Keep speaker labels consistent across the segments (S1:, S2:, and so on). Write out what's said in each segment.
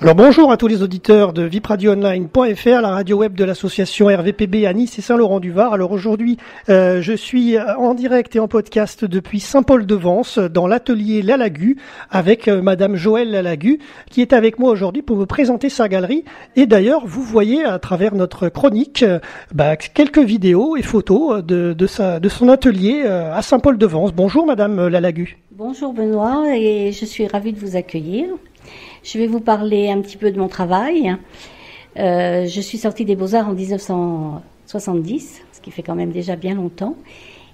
S1: Alors bonjour à tous les auditeurs de vipradioonline.fr, la radio web de l'association RVPB à Nice et Saint-Laurent-du-Var. Alors aujourd'hui, je suis en direct et en podcast depuis Saint-Paul-de-Vence dans l'atelier Lalagu avec Madame Joëlle Lalagu qui est avec moi aujourd'hui pour vous présenter sa galerie. Et d'ailleurs, vous voyez à travers notre chronique quelques vidéos et photos de son atelier à Saint-Paul-de-Vence. Bonjour Madame Lalagu.
S2: Bonjour Benoît et je suis ravie de vous accueillir. Je vais vous parler un petit peu de mon travail. Je suis sortie des Beaux-Arts en 1970, ce qui fait quand même déjà bien longtemps.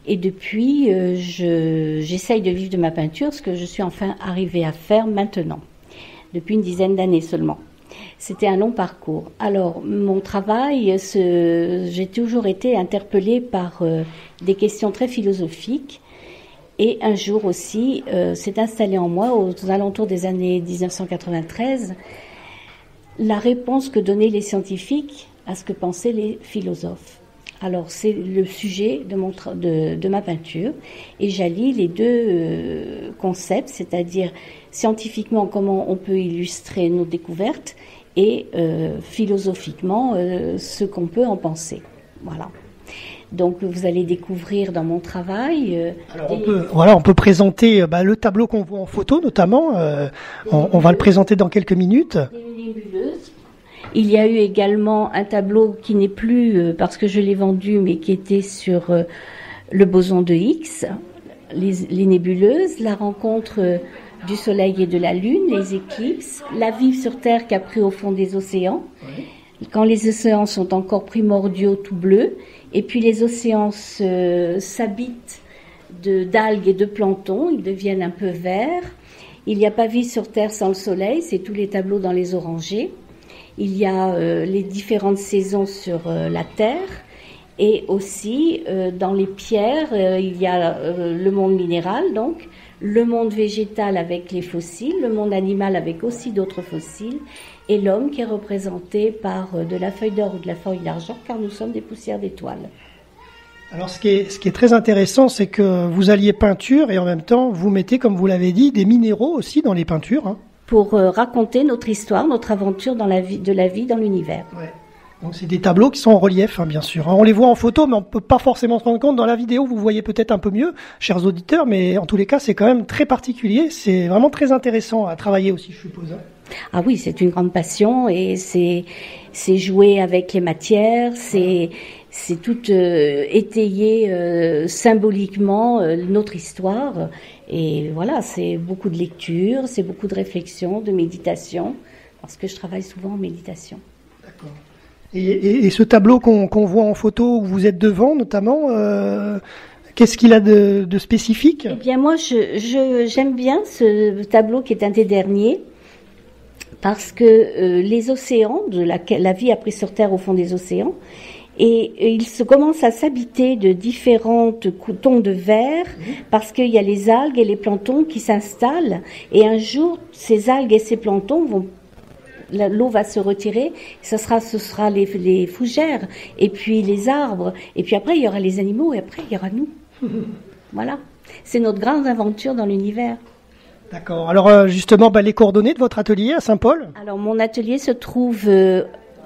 S2: Et depuis, j'essaye de vivre de ma peinture, ce que je suis enfin arrivée à faire maintenant, depuis une dizaine d'années seulement. C'était un long parcours. Alors, mon travail, j'ai toujours été interpellée par des questions très philosophiques. Et un jour aussi, s'est installée en moi, aux alentours des années 1993, la réponse que donnaient les scientifiques à ce que pensaient les philosophes. Alors, c'est le sujet de ma peinture, et j'allie les deux concepts, c'est-à-dire scientifiquement comment on peut illustrer nos découvertes, et philosophiquement ce qu'on peut en penser. Voilà. Donc vous allez découvrir dans mon travail.
S1: Alors on peut présenter le tableau qu'on voit en photo notamment. On va le présenter dans quelques minutes.
S2: Des nébuleuses. Il y a eu également un tableau qui n'est plus parce que je l'ai vendu, mais qui était sur le boson de Higgs, les nébuleuses, la rencontre du Soleil et de la Lune, les éclipses, la vie sur Terre captée au fond des océans. Oui. Quand les océans sont encore primordiaux tout bleus, et puis les océans s'habitent d'algues et de plancton, ils deviennent un peu verts. Il n'y a pas vie sur Terre sans le soleil, c'est tous les tableaux dans les orangers. Il y a les différentes saisons sur la Terre, et aussi dans les pierres, il y a le monde minéral, donc le monde végétal avec les fossiles, le monde animal avec aussi d'autres fossiles, et l'homme qui est représenté par de la feuille d'or ou de la feuille d'argent, car nous sommes des poussières d'étoiles.
S1: Alors ce qui est très intéressant, c'est que vous alliez peinture et en même temps vous mettez, comme vous l'avez dit, des minéraux aussi dans les peintures. Hein.
S2: Pour raconter notre histoire, notre aventure dans la vie dans l'univers.
S1: Ouais. Donc c'est des tableaux qui sont en relief, hein, bien sûr. On les voit en photo, mais on peut pas forcément se rendre compte. Dans la vidéo, vous voyez peut-être un peu mieux, chers auditeurs, mais en tous les cas, c'est quand même très particulier. C'est vraiment très intéressant à travailler aussi, je suppose. Hein.
S2: Ah oui, c'est une grande passion et c'est jouer avec les matières, c'est tout étayer symboliquement notre histoire. Et voilà, c'est beaucoup de lecture, c'est beaucoup de réflexion, de méditation, parce que je travaille souvent en méditation.
S1: D'accord. Et ce tableau qu'on voit en photo où vous êtes devant, notamment, qu'est-ce qu'il a de spécifique ?
S2: Eh bien, moi, j'aime bien ce tableau qui est un des derniers, parce que les océans, la vie a pris sur Terre au fond des océans, et il se commence à s'habiter de différentes tons de vert, parce qu'il y a les algues et les planctons qui s'installent, et un jour, ces algues et ces planctons l'eau va se retirer, ce sera les fougères, et puis les arbres, et puis après il y aura les animaux, et après il y aura nous. Voilà, c'est notre grande aventure dans l'univers.
S1: D'accord, alors justement, les coordonnées de votre atelier à Saint-Paul ?
S2: Alors mon atelier se trouve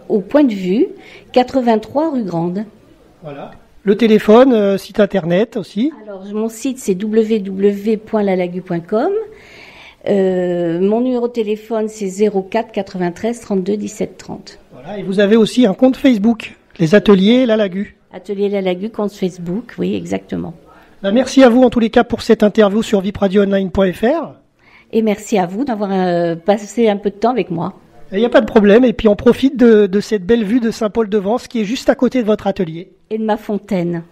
S2: au Point de Vue, 83 rue Grande.
S1: Voilà. Le téléphone, site internet aussi ?
S2: Alors mon site c'est www.lalagu.com. Mon numéro de téléphone c'est 04 93 32 17 30.
S1: Voilà, et vous avez aussi un compte Facebook, les ateliers Lalagu.
S2: Atelier Lalagu, compte Facebook, oui, exactement.
S1: Merci à vous en tous les cas pour cette interview sur vipradioonline.fr.
S2: Et merci à vous d'avoir passé un peu de temps avec moi.
S1: Il n'y a pas de problème, et puis on profite de cette belle vue de Saint-Paul-de-Vence qui est juste à côté de votre atelier.
S2: Et de ma fontaine.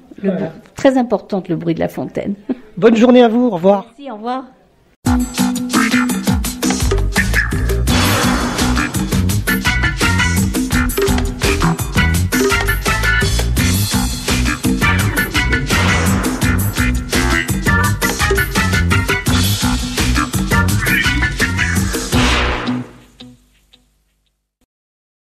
S2: Très importante, le bruit de la fontaine.
S1: Bonne journée à vous, au revoir.
S2: Merci, au revoir.